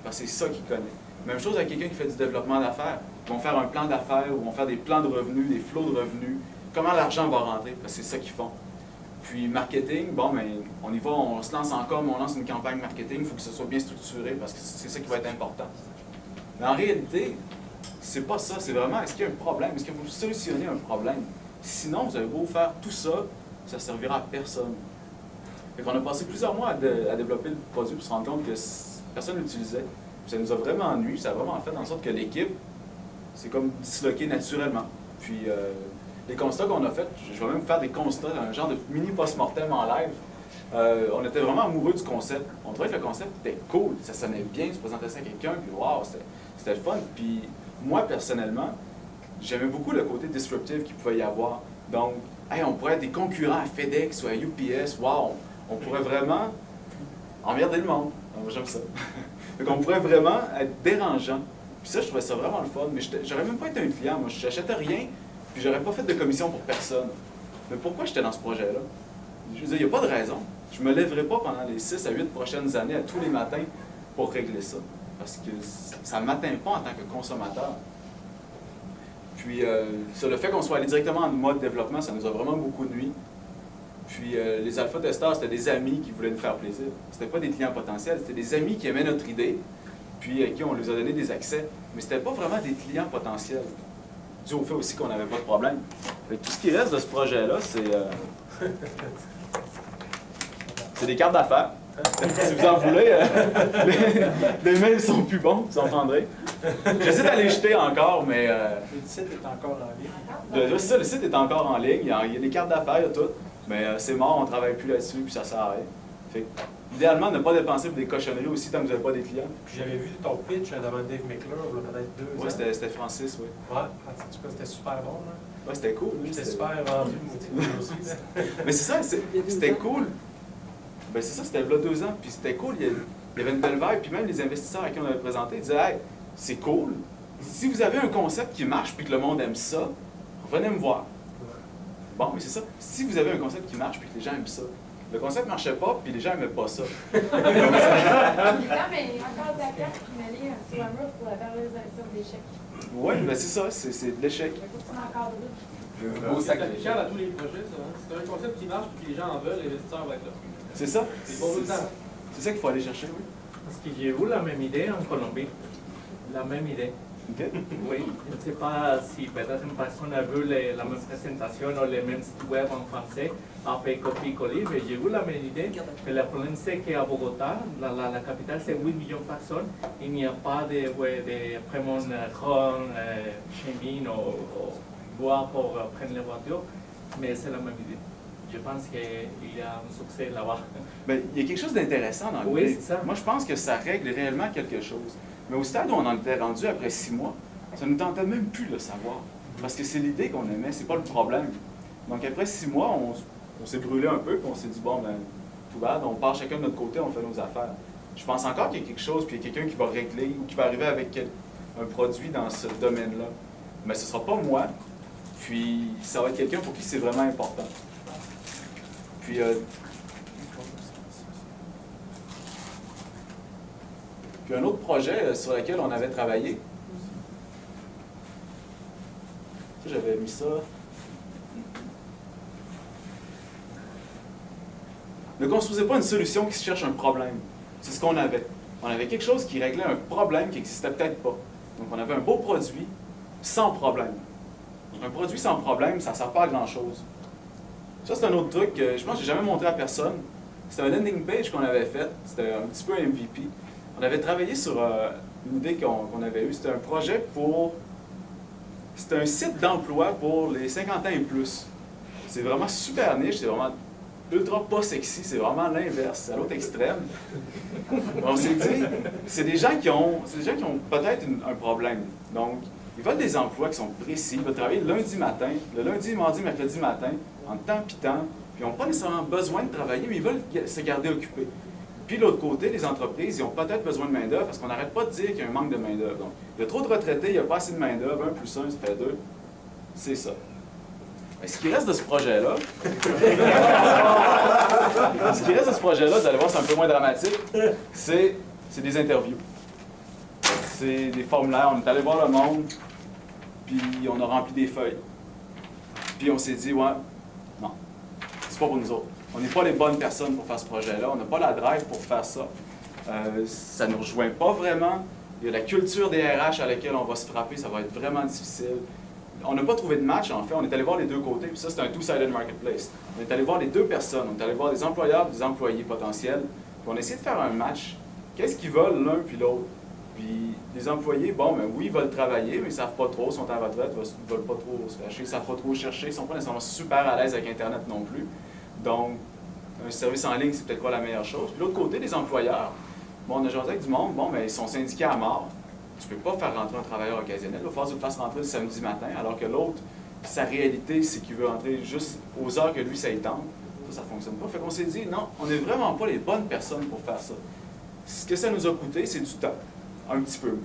Parce que c'est ça qu'il connaît. Même chose avec quelqu'un qui fait du développement d'affaires. Ils vont faire un plan d'affaires, ou vont faire des plans de revenus, des flots de revenus. Comment l'argent va rentrer, parce que c'est ça qu'ils font. Puis marketing, bon, mais on y va, on se lance en com, on lance une campagne marketing, il faut que ce soit bien structuré, parce que c'est ça qui va être important. Mais en réalité, c'est pas ça, c'est vraiment, est-ce qu'il y a un problème? Est-ce que vous solutionnez un problème? Sinon, vous avez beau faire tout ça, ça ne servira à personne. Fait qu'on a passé plusieurs mois à développer le produit pour se rendre compte que personne ne l'utilisait. Ça nous a vraiment nui, ça a vraiment fait en sorte que l'équipe s'est comme disloquée naturellement. Puis les constats qu'on a faits, je vais même faire des constats, un genre de mini post-mortem en live. On était vraiment amoureux du concept. On trouvait que le concept était cool, ça sonnait bien, tu présentais ça à quelqu'un, puis waouh, c'était le fun. Puis moi, personnellement, j'aimais beaucoup le côté disruptif qu'il pouvait y avoir. Donc, hey, on pourrait être des concurrents à FedEx ou à UPS. Wow! On pourrait vraiment emmerder le monde. Alors, j'aime ça. Donc, on pourrait vraiment être dérangeant. Puis ça, je trouvais ça vraiment le fun. Mais j'aurais même pas été un client. Moi, je n'achètais rien, puis j'aurais pas fait de commission pour personne. Mais pourquoi j'étais dans ce projet-là? Je veux dire, il n'y a pas de raison. Je ne me lèverai pas pendant les 6 à 8 prochaines années, à tous les matins, pour régler ça. Parce que ça ne m'atteint pas en tant que consommateur. Puis, sur le fait qu'on soit allé directement en mode développement, ça nous a vraiment beaucoup nuit. Puis, les alpha-testeurs, c'était des amis qui voulaient nous faire plaisir. C'était pas des clients potentiels, c'était des amis qui aimaient notre idée, puis à qui on leur a donné des accès. Mais c'était pas vraiment des clients potentiels. Dû au fait aussi qu'on n'avait pas de problème. Fait que tout ce qui reste de ce projet-là, c'est des cartes d'affaires. Si vous en voulez, les mails sont plus bons, vous entendrez. J'essaie d'aller jeter encore, mais... Le site est encore en ligne. C'est ça, le site est encore en ligne. Il y a des cartes d'affaires, il y a tout. Mais c'est mort, on ne travaille plus là-dessus, puis ça sert à rien. Fait idéalement, ne pas dépenser pour des cochonneries aussi tant que vous n'avez pas des clients. Puis j'avais vu ton pitch devant Dave McClure, peut-être 2 ans. Oui, c'était Francis, oui. Ouais, en tout cas, c'était super bon. Là. Ouais, c'était cool. J'étais super vendu, moi aussi. Mais c'est ça, c'était cool. Ben c'est ça, c'était là 2 ans, puis c'était cool. Il y avait une belle vibe, puis même les investisseurs à qui on avait présenté disaient « Hey, c'est cool. Si vous avez un concept qui marche puis que le monde aime ça, venez me voir. » Bon, mais c'est ça. Si vous avez un concept qui marche puis que les gens aiment ça, le concept ne marchait pas puis les gens n'aimaient pas ça. Il y a encore de la carte qui m'a mis sur un mur pour la valorisation d'échecs. Oui, ben c'est ça, c'est de l'échec. Il faut que tu m'encadres. Beau sac. C'est applicable à tous les projets, ça. Hein? Si tu as un concept qui marche et que les gens en veulent, l'investisseur va être là. C'est ça. C'est bon tout le temps. C'est ça qu'il faut aller chercher, oui. Parce que j'ai eu la même idée en Colombie. La même idée. OK. Oui, je ne sais pas si peut-être une personne a vu la même présentation ou le même site web en français, a fait copier-coller, mais j'ai eu la même idée. Mais le problème, c'est qu'à Bogota, la capitale, c'est 8 millions de personnes. Il n'y a pas de vraiment rond, chemin ou bois pour prendre les voitures, mais c'est la même idée. Je pense qu'il y a un succès là-bas. Bien, il y a quelque chose d'intéressant dans Oui, l'idée. c'est ça. Moi, je pense que ça règle réellement quelque chose. Mais au stade où on en était rendu après 6 mois, ça ne nous tentait même plus de le savoir. Parce que c'est l'idée qu'on aimait, c'est pas le problème. Donc après 6 mois, on s'est brûlé un peu, puis on s'est dit, bon, ben, tout bad, on part chacun de notre côté, on fait nos affaires. Je pense encore qu'il y a quelque chose, puis il y a quelqu'un qui va régler ou qui va arriver avec un produit dans ce domaine-là. Mais ce ne sera pas moi, puis ça va être quelqu'un pour qui c'est vraiment important. Puis, un autre projet sur lequel on avait travaillé, j'avais mis ça. Ne construisez pas une solution qui cherche un problème. C'est ce qu'on avait. On avait quelque chose qui réglait un problème qui n'existait peut-être pas. Donc, on avait un beau produit sans problème. Un produit sans problème, ça ne sert pas à grand-chose. Ça, c'est un autre truc que je pense que je n'ai jamais montré à personne. C'était un landing page qu'on avait fait. C'était un petit peu MVP. On avait travaillé sur une idée qu'on avait eue. C'était un projet pour... C'était un site d'emploi pour les 50 ans et plus. C'est vraiment super niche, c'est vraiment ultra pas sexy, c'est vraiment l'inverse, c'est à l'autre extrême. On s'est dit, c'est des gens qui ont peut-être un problème. Donc, ils veulent des emplois qui sont précis. Ils veulent travailler le lundi matin, le lundi, mardi, mercredi matin, en temps pis temps. Puis ils n'ont pas nécessairement besoin de travailler, mais ils veulent se garder occupés. Puis de l'autre côté, les entreprises, ils ont peut-être besoin de main-d'œuvre parce qu'on n'arrête pas de dire qu'il y a un manque de main-d'œuvre. Donc, il y a trop de retraités, il n'y a pas assez de main-d'œuvre, 1 plus 1, ça fait 2. C'est ça. Mais ce qui reste de ce projet-là, vous allez voir, c'est un peu moins dramatique, c'est des interviews. C'est des formulaires, on est allé voir le monde, puis on a rempli des feuilles. Puis on s'est dit, ouais, non, c'est pas pour nous autres. On n'est pas les bonnes personnes pour faire ce projet-là, on n'a pas la drive pour faire ça. Ça ne nous rejoint pas vraiment. Il y a la culture des RH à laquelle on va se frapper, ça va être vraiment difficile. On n'a pas trouvé de match, en fait. On est allé voir les deux côtés, puis ça, c'est un two-sided marketplace. On est allé voir les deux personnes. On est allé voir des employeurs et des employés potentiels. Puis on a essayé de faire un match. Qu'est-ce qu'ils veulent l'un puis l'autre? Puis les employés, bon, ben oui, ils veulent travailler, mais ils ne savent pas trop, ils sont en retraite, ils ne veulent pas trop se fâcher, ils ne savent pas trop chercher, ils ne sont pas nécessairement super à l'aise avec Internet non plus. Donc, un service en ligne, c'est peut-être pas la meilleure chose. Puis l'autre côté, les employeurs, bon, on a jasé avec du monde, bon, mais ils sont syndiqués à mort. tu peux pas faire rentrer un travailleur occasionnel. Il va falloir que tu le fasses rentrer le samedi matin, alors que l'autre, sa réalité, c'est qu'il veut rentrer juste aux heures que lui, ça y tente. Ça ne fonctionne pas. Fait qu'on s'est dit, non, on n'est vraiment pas les bonnes personnes pour faire ça. Ce que ça nous a coûté, c'est du temps. Un petit peu.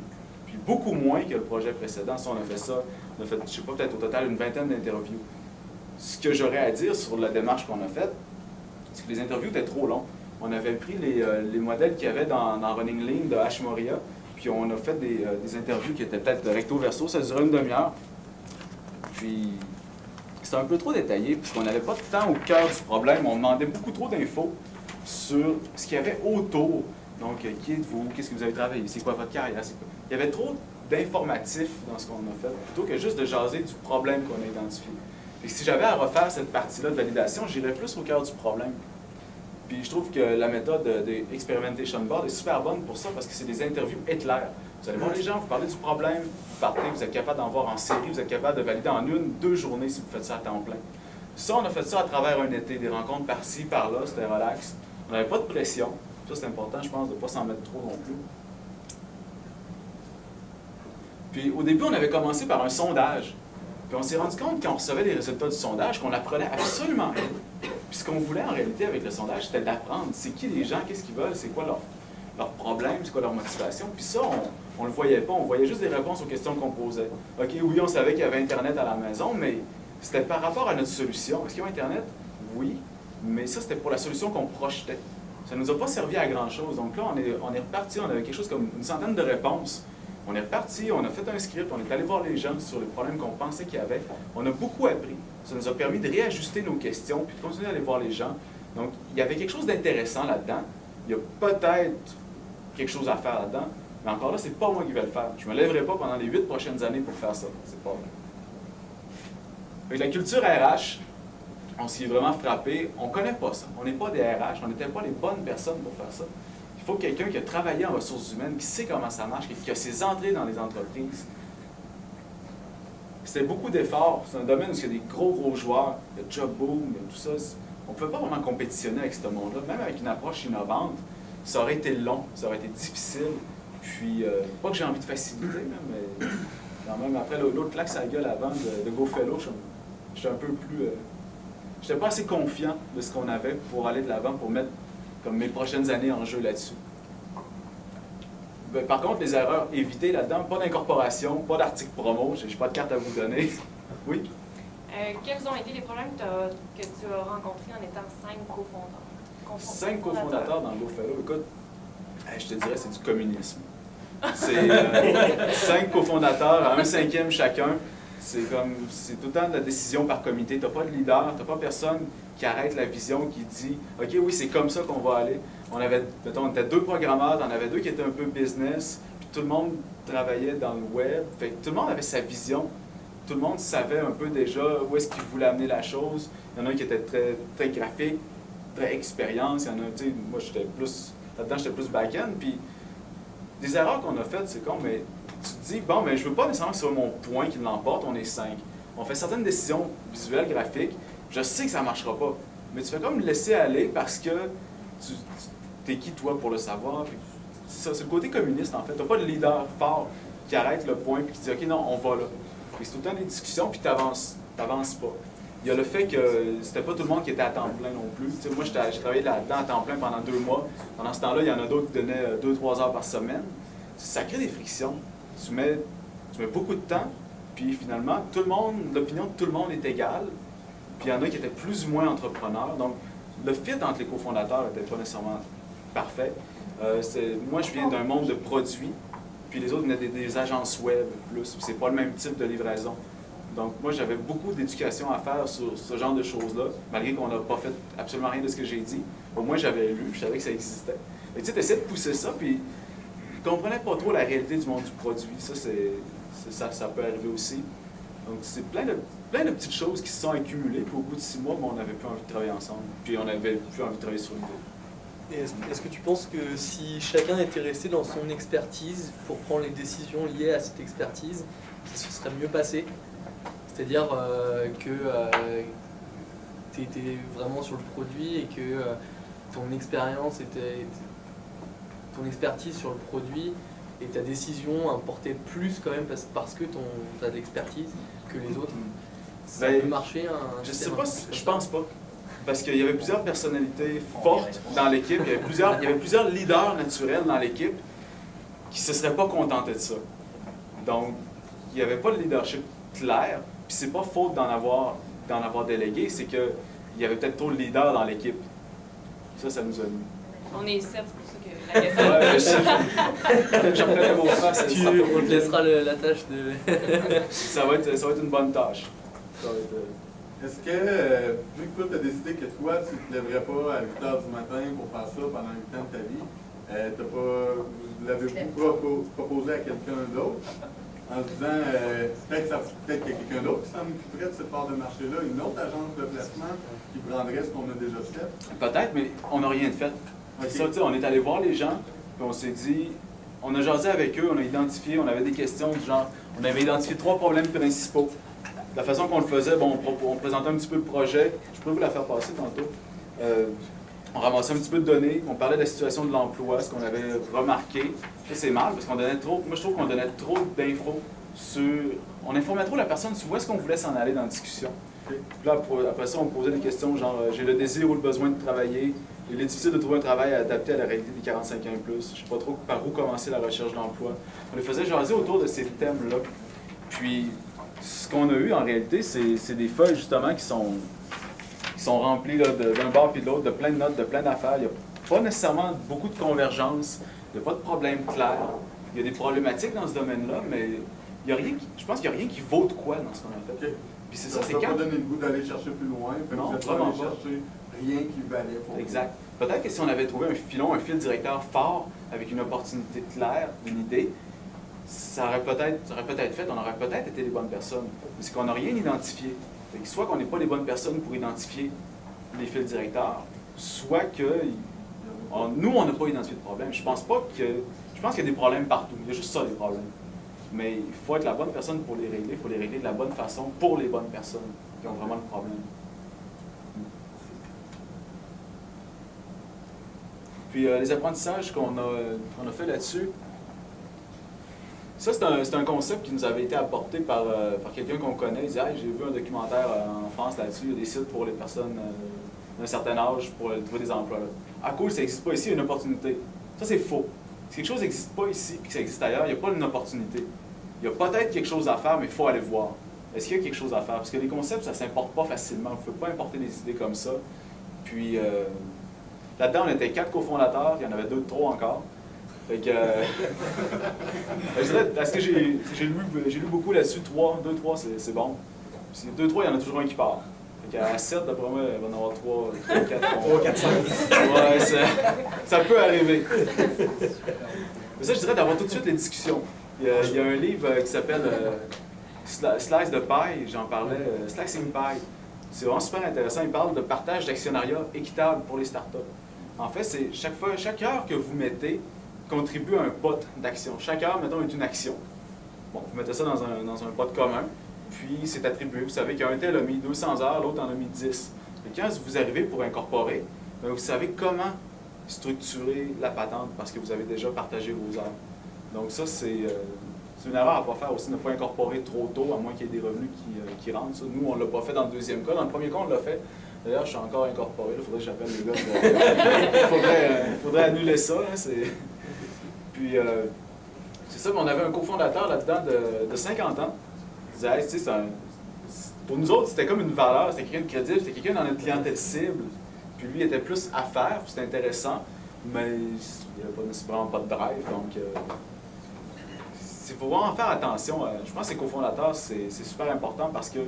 Puis beaucoup moins que le projet précédent. Si on a fait ça, on a fait, je sais pas, peut-être au total une vingtaine d'interviews. Ce que j'aurais à dire sur la démarche qu'on a faite, c'est que les interviews étaient trop longues. On avait pris les modèles qu'il y avait dans Running Lean de H. Moria, puis on a fait des interviews qui étaient peut-être recto verso, ça durait une demi-heure. Puis c'était un peu trop détaillé, puisqu'on n'avait pas tant au cœur du problème. On demandait beaucoup trop d'infos sur ce qu'il y avait autour. Donc, qui êtes-vous? Qu'est-ce que vous avez travaillé? C'est quoi votre carrière? Il y avait trop d'informatifs dans ce qu'on a fait, plutôt que juste de jaser du problème qu'on a identifié. Et si j'avais à refaire cette partie-là de validation, j'irais plus au cœur du problème. Puis je trouve que la méthode de Experimentation Board est super bonne pour ça, parce que c'est des interviews éclairs. Vous allez voir les gens, vous parlez du problème, vous partez, vous êtes capable d'en voir en série, vous êtes capable de valider en 1-2 journées si vous faites ça à temps plein. Ça, on a fait ça à travers un été, des rencontres par-ci, par-là, c'était relax. On n'avait pas de pression. Ça, c'est important, je pense, de ne pas s'en mettre trop non plus. Puis au début, on avait commencé par un sondage. Puis on s'est rendu compte, quand on recevait les résultats du sondage, qu'on apprenait absolument rien. Puis ce qu'on voulait en réalité avec le sondage, c'était d'apprendre. C'est qui les gens, qu'est-ce qu'ils veulent, c'est quoi leur problème, c'est quoi leur motivation. Puis ça, on ne le voyait pas, on voyait juste des réponses aux questions qu'on posait. OK, oui, on savait qu'il y avait Internet à la maison, mais c'était par rapport à notre solution. Est-ce qu'il y a Internet? Oui, mais ça, c'était pour la solution qu'on projetait. Ça ne nous a pas servi à grand-chose. Donc là, on est reparti, on avait quelque chose comme une centaine de réponses. On est reparti, on a fait un script, on est allé voir les gens sur les problèmes qu'on pensait qu'il y avait. On a beaucoup appris. Ça nous a permis de réajuster nos questions puis de continuer à aller voir les gens. Donc, il y avait quelque chose d'intéressant là-dedans. Il y a peut-être quelque chose à faire là-dedans, mais encore là, c'est pas moi qui vais le faire. Je ne me lèverai pas pendant les 8 prochaines années pour faire ça. C'est pas vrai. Avec la culture RH, on s'y est vraiment frappé. On ne connaît pas ça. On n'est pas des RH, on n'était pas les bonnes personnes pour faire ça. Il faut quelqu'un qui a travaillé en ressources humaines, qui sait comment ça marche, qui a ses entrées dans les entreprises. C'était beaucoup d'efforts. C'est un domaine où il y a des gros joueurs, il y a Job Boom, il y a tout ça. On ne pouvait pas vraiment compétitionner avec ce monde-là. Même avec une approche innovante, ça aurait été long, ça aurait été difficile. Puis, pas que j'ai envie de faciliter, mais quand même, après l'autre claque sa gueule avant de GoFellow, j'étais un peu plus... j'étais pas assez confiant de ce qu'on avait pour aller de l'avant, pour mettre comme mes prochaines années en jeu là-dessus. Par contre, les erreurs évitées là-dedans, pas d'incorporation, pas d'article promo, j'ai pas de carte à vous donner. Oui? Quels ont été les problèmes que tu as rencontrés en étant 5 cofondateurs? 5 cofondateurs dans GoFellow. Écoute, je te dirais, c'est du communisme. C'est 5 cofondateurs à 1/5 chacun. C'est tout le temps de la décision par comité. Tu n'as pas de leader, tu n'as pas personne qui arrête la vision, qui dit « OK, oui, c'est comme ça qu'on va aller ». On était 2 programmeurs, on avait 2 qui étaient un peu business, puis tout le monde travaillait dans le web. Fait que tout le monde avait sa vision. Tout le monde savait un peu déjà où est-ce qu'il voulait amener la chose. Il y en a un qui était très, très graphique, très expérience. Il y en a, tu sais, moi j'étais plus, là-dedans j'étais plus back-end. Puis des erreurs qu'on a faites, c'est con, mais tu te dis, bon, mais je veux pas nécessairement que ce soit mon point qui l'emporte, on est 5. On fait certaines décisions visuelles, graphiques, je sais que ça ne marchera pas. Mais tu fais comme laisser aller parce que t'es qui toi pour le savoir. C'est ça, c'est le côté communiste en fait. Tu n'as pas de leader fort qui arrête le point et qui dit, OK, non, on va là. C'est tout le temps des discussions, puis tu n'avances pas. Il y a le fait que c'était pas tout le monde qui était à temps plein non plus. Tu sais, moi, j'ai travaillé là-dedans à temps plein pendant 2 mois. Pendant ce temps-là, il y en a d'autres qui donnaient 2-3 heures par semaine. Ça crée des frictions. Tu mets beaucoup de temps, puis finalement, l'opinion de tout le monde est égale. Puis il y en a qui étaient plus ou moins entrepreneurs. Donc, le fit entre les cofondateurs n'était pas nécessairement parfait. Moi, je viens d'un monde de produits, puis les autres venaient des agences web plus. C'est pas le même type de livraison. Donc, moi, j'avais beaucoup d'éducation à faire sur ce genre de choses-là, malgré qu'on n'a pas fait absolument rien de ce que j'ai dit. Au moins, j'avais lu, je savais que ça existait. Et tu sais, tu essaies de pousser ça, puis je ne comprenais pas trop la réalité du monde du produit. Ça peut arriver aussi. Donc, c'est plein de petites choses qui se sont accumulées, puis au bout de 6 mois, on n'avait plus envie de travailler ensemble. Puis on n'avait plus envie de travailler sur l'idée. Et est-ce que tu penses que si chacun était resté dans son expertise pour prendre les décisions liées à cette expertise, ça se serait mieux passé? C'est-à-dire que tu étais vraiment sur le produit et que ton expérience ton expertise sur le produit et ta décision importait plus quand même parce que tu as de l'expertise que les autres. Ça Ben, peut marcher un Je sais système pas, un peu plus je comme pense pas. Parce qu'il y avait plusieurs personnalités fortes dans l'équipe, il y avait plusieurs leaders naturels dans l'équipe qui se seraient pas contentés de ça. Donc, il n'y avait pas de leadership clair, puis c'est pas faute d'en avoir délégué, c'est qu'il y avait peut-être trop de leaders dans l'équipe. Ça nous a mis. On est 7, c'est pour ça que la question. Ouais, je reconnais vos faces. on te laissera la tâche de... Ça va être une bonne tâche. Ça va être, Est-ce que, vu que toi, tu as décidé que toi, tu ne te lèverais pas à 8 h du matin pour faire ça pendant 8 ans de ta vie, vous l'avez-vous proposé à quelqu'un d'autre en se disant, peut-être qu'il y a quelqu'un d'autre qui s'en occuperait de cette part de marché-là, une autre agence de placement qui prendrait ce qu'on a déjà fait? peut-être, mais on n'a rien de fait. Ok. Ça, tu sais, on est allé voir les gens, puis on s'est dit, on a jasé avec eux, on a identifié, on avait des questions du genre, on avait identifié 3 problèmes principaux. La façon qu'on le faisait, bon, on présentait un petit peu le projet, je peux vous la faire passer tantôt. On ramassait un petit peu de données, on parlait de la situation de l'emploi, ce qu'on avait remarqué. Ça, c'est mal, parce qu'on donnait trop, moi je trouve qu'on donnait trop d'infos sur... On informait trop la personne sur où est-ce qu'on voulait s'en aller dans la discussion. Puis là, après ça, on posait des questions genre, j'ai le désir ou le besoin de travailler, il est difficile de trouver un travail adapté à la réalité des 45 ans et plus, je ne sais pas trop par où commencer la recherche d'emploi. On les faisait jaser autour de ces thèmes-là. Puis, ce qu'on a eu en réalité, c'est des feuilles justement qui sont remplies d'un bord puis de l'autre, de plein de notes, de plein d'affaires. Il n'y a pas nécessairement beaucoup de convergence, il n'y a pas de problème clair. Il y a des problématiques dans ce domaine-là, mais il y a rien je pense qu'il n'y a rien qui vaut de quoi dans ce qu'on a fait. OK. Puis c'est Ça ça, ne c'est t'a quand... pas donné le goût d'aller chercher plus loin, fait que Non, vous n'êtes pas vraiment allé pas. chercher rien qui valait pour vous. Exact. Peut-être que si on avait trouvé un fil directeur fort, avec une opportunité claire, une idée, ça aurait peut-être fait, on aurait peut-être été les bonnes personnes. Mais c'est qu'on n'a rien identifié. Fait que soit qu'on n'est pas les bonnes personnes pour identifier les fils directeurs, soit que nous, on n'a pas identifié de problème. Je pense qu'il y a des problèmes partout. Il y a juste ça, des problèmes. Mais il faut être la bonne personne pour les régler. Il faut les régler de la bonne façon pour les bonnes personnes qui ont vraiment le problème. Puis les apprentissages qu'on a fait là-dessus, ça c'est un concept qui nous avait été apporté par quelqu'un qu'on connaît. Il dit hey, j'ai vu un documentaire en France là-dessus, il y a des sites pour les personnes d'un certain âge pour trouver des emplois. Ah cool, ça n'existe pas ici, il y a une opportunité. Ça c'est faux. Si quelque chose n'existe pas ici et que ça existe ailleurs, il n'y a pas une opportunité. Il y a peut-être quelque chose à faire, mais il faut aller voir. Est-ce qu'il y a quelque chose à faire? Parce que les concepts, ça ne s'importe pas facilement. On ne peut pas importer des idées comme ça. Puis là-dedans, on était 4 cofondateurs, il y en avait 2 de trop encore. Fait que, je dirais, parce que j'ai lu beaucoup là-dessus, 2, 3, c'est bon. Puis 2, 3, il y en a toujours un qui part. Fait qu'à 7, d'après moi, il va y en avoir 3, 4. 3, 4, 5. Ouais, ça peut arriver. Mais ça, je dirais d'avoir tout de suite les discussions. Il y a un livre qui s'appelle Slice de paille, j'en parlais, Slicing Pie. C'est vraiment super intéressant. Il parle de partage d'actionnariat équitable pour les startups. En fait, c'est chaque heure que vous mettez contribue à un pot d'action. Chaque heure, mettons, est une action. Bon, vous mettez ça dans un pot commun, puis c'est attribué. Vous savez qu'un tel a mis 200 heures, l'autre en a mis 10. Et quand vous arrivez pour incorporer, bien, vous savez comment structurer la patente parce que vous avez déjà partagé vos heures. Donc ça, c'est une erreur à ne pas faire aussi, ne pas incorporer trop tôt, à moins qu'il y ait des revenus qui rentrent. Ça, nous, on ne l'a pas fait dans le deuxième cas. Dans le premier cas, on l'a fait. D'ailleurs, je suis encore incorporé. Il faudrait que j'appelle les gars. Il faudrait annuler ça. Hein, Puis, c'est ça, mais on avait un cofondateur là-dedans de 50 ans. Il disait, hey, tu sais, pour nous autres, c'était comme une valeur, c'était quelqu'un de crédible, c'était quelqu'un dans notre clientèle cible. Puis lui, il était plus affaires, puis c'était intéressant, mais il n'y avait vraiment pas de drive. Donc, il faut vraiment faire attention. Je pense que les cofondateurs, c'est super important parce que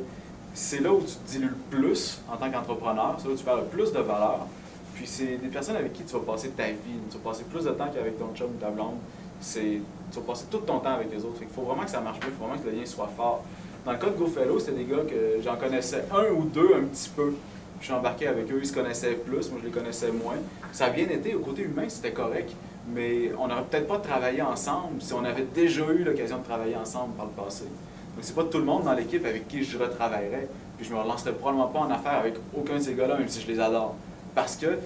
c'est là où tu te dilues le plus en tant qu'entrepreneur, c'est là où tu perds le plus de valeur. Puis c'est des personnes avec qui tu vas passer ta vie, tu vas passer plus de temps qu'avec ton chum ou ta blonde. Tu vas passer tout ton temps avec les autres. Il faut vraiment que ça marche bien, il faut vraiment que le lien soit fort. Dans le cas de GoFellow, c'était des gars que j'en connaissais un ou deux un petit peu. Je suis embarqué avec eux, ils se connaissaient plus, moi je les connaissais moins. Ça a bien été, au côté humain, c'était correct, mais on n'aurait peut-être pas travaillé ensemble si on avait déjà eu l'occasion de travailler ensemble par le passé. Donc c'est pas tout le monde dans l'équipe avec qui je retravaillerais, puis je me relancerais probablement pas en affaires avec aucun de ces gars-là, même si je les adore. Parce que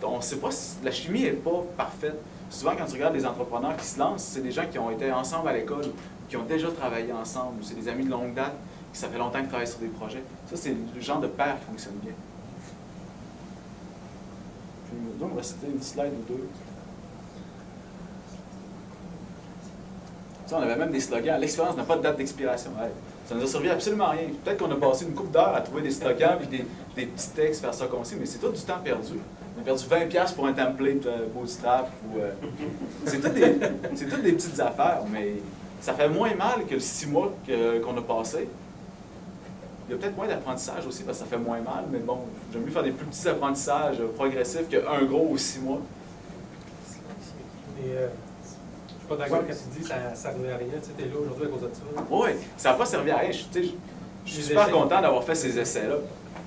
on sait pas si la chimie n'est pas parfaite. Souvent, quand tu regardes les entrepreneurs qui se lancent, c'est des gens qui ont été ensemble à l'école, qui ont déjà travaillé ensemble, ou c'est des amis de longue date, qui ça fait longtemps qu'ils travaillent sur des projets. Ça, c'est le genre de paire qui fonctionne bien. Puis, il me restait une slide ou deux. Ça, on avait même des slogans. L'expérience n'a pas de date d'expiration. Ouais. Ça nous a servi absolument à rien. Peut-être qu'on a passé une couple d'heures à trouver des slogans puis des petits textes, faire ça concis, mais c'est tout du temps perdu. On a perdu 20$ pour un template Bootstrap. C'est toutes des petites affaires, mais ça fait moins mal que le 6 mois qu'on a passé. Il y a peut-être moins d'apprentissage aussi parce que ça fait moins mal, mais bon, j'aime mieux faire des plus petits apprentissages progressifs qu'un gros ou 6 mois. Et, je suis pas d'accord quand tu dis que ça ne servait à rien. Tu es là aujourd'hui à cause de ça. Oui, ça n'a pas servi à rien. Je suis super content d'avoir fait ces essais-là.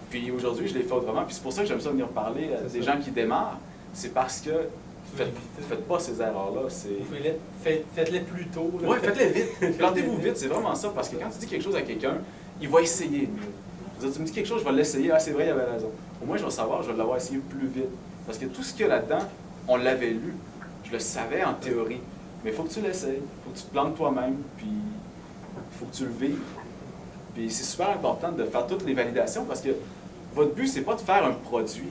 Puis aujourd'hui, je les fais autrement. Puis c'est pour ça que j'aime ça venir parler à des gens qui démarrent. C'est parce que faites pas ces erreurs-là. Faites-les plus tôt. Oui, faites-les vite. Plantez-vous vite, c'est vraiment ça. Parce que quand tu dis quelque chose à quelqu'un, il va essayer mieux. Tu me dis quelque chose, je vais l'essayer. Ah, c'est vrai, il avait raison. Au moins, je vais savoir, je vais l'avoir essayé plus vite. Parce que tout ce qu'il y a là-dedans, on l'avait lu. Je le savais en théorie. Mais il faut que tu l'essayes, il faut que tu te plantes toi-même, puis il faut que tu le vives. Puis c'est super important de faire toutes les validations parce que votre but, c'est pas de faire un produit,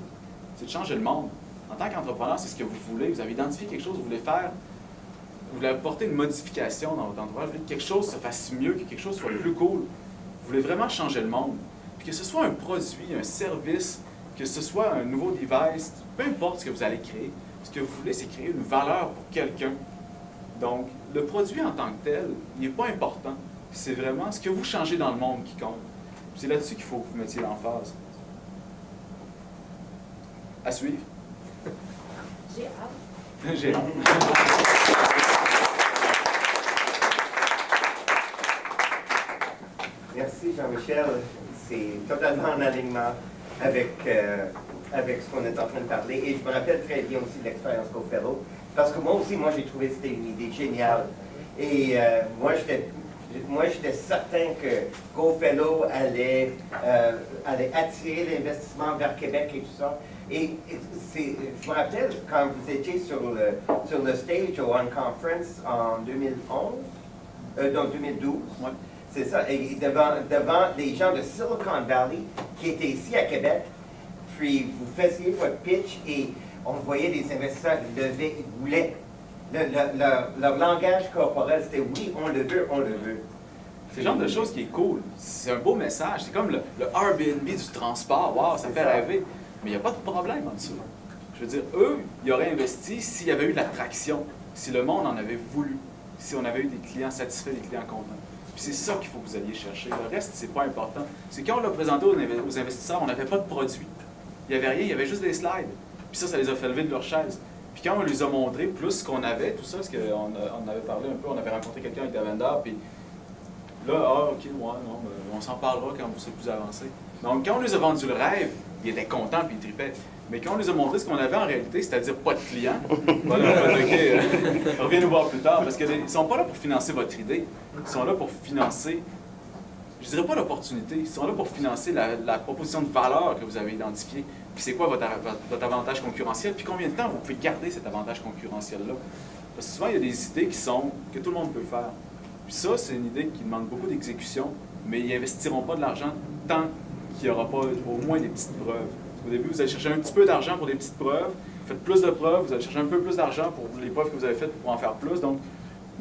c'est de changer le monde. En tant qu'entrepreneur, c'est ce que vous voulez. Vous avez identifié quelque chose, vous voulez faire, vous voulez apporter une modification dans votre entourage, vous voulez que quelque chose se fasse mieux, que quelque chose soit plus cool. Vous voulez vraiment changer le monde. Puis que ce soit un produit, un service, que ce soit un nouveau device, peu importe ce que vous allez créer, ce que vous voulez, c'est créer une valeur pour quelqu'un. Donc, le produit en tant que tel, il n'est pas important. C'est vraiment ce que vous changez dans le monde qui compte. C'est là-dessus qu'il faut que vous mettiez l'emphase. À suivre. J'ai hâte. J'ai hâte. Merci Jean-Michel. C'est totalement en alignement avec ce qu'on est en train de parler. Et je me rappelle très bien aussi de l'expérience GoFellow. Parce que moi aussi, j'ai trouvé que c'était une idée géniale. Et moi, j'étais certain que GoFellow allait attirer l'investissement vers Québec et tout ça. Et je me rappelle quand vous étiez sur le stage au One Conference en 2012. Ouais. C'est ça. Et devant des gens de Silicon Valley qui étaient ici à Québec, puis vous faisiez votre pitch et on voyait des investisseurs qui levaient, ils voulaient. Leur langage corporel, c'était oui, on le veut, on le veut. C'est le genre de choses qui est cool. C'est un beau message. C'est comme le Airbnb du transport. Wow, ça fait rêver. Mais il n'y a pas de problème en dessous. Je veux dire, eux, ils auraient investi s'il y avait eu de l'attraction, si le monde en avait voulu, si on avait eu des clients satisfaits, des clients contents. Puis c'est ça qu'il faut que vous alliez chercher. Le reste, c'est pas important. C'est quand on l'a présenté aux investisseurs, on n'avait pas de produit. Il n'y avait rien, il y avait juste des slides. Puis ça les a fait lever de leur chaise. Puis quand on les a montré plus ce qu'on avait, tout ça, parce qu'on on avait parlé un peu, on avait rencontré quelqu'un avec des vendeurs, puis là, ok, ouais, non, on s'en parlera quand vous serez plus avancé. Donc quand on les a vendu le rêve, ils étaient contents puis ils tripaient. Mais quand on les a montré ce qu'on avait en réalité, c'est-à-dire pas de clients, voilà, ok, reviens nous voir plus tard, parce qu'ils ne sont pas là pour financer votre idée, ils sont là pour financer, je dirais pas l'opportunité, ils sont là pour financer la proposition de valeur que vous avez identifiée. Puis c'est quoi votre avantage concurrentiel, puis combien de temps vous pouvez garder cet avantage concurrentiel-là. Parce que souvent, il y a des idées que tout le monde peut faire. Puis ça, c'est une idée qui demande beaucoup d'exécution, mais ils n'investiront pas de l'argent tant qu'il n'y aura pas au moins des petites preuves. Au début, vous allez chercher un petit peu d'argent pour des petites preuves, vous faites plus de preuves, vous allez chercher un peu plus d'argent pour les preuves que vous avez faites pour en faire plus. Donc,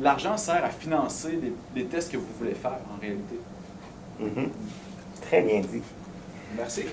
l'argent sert à financer les tests que vous voulez faire en réalité. Très bien dit. Merci.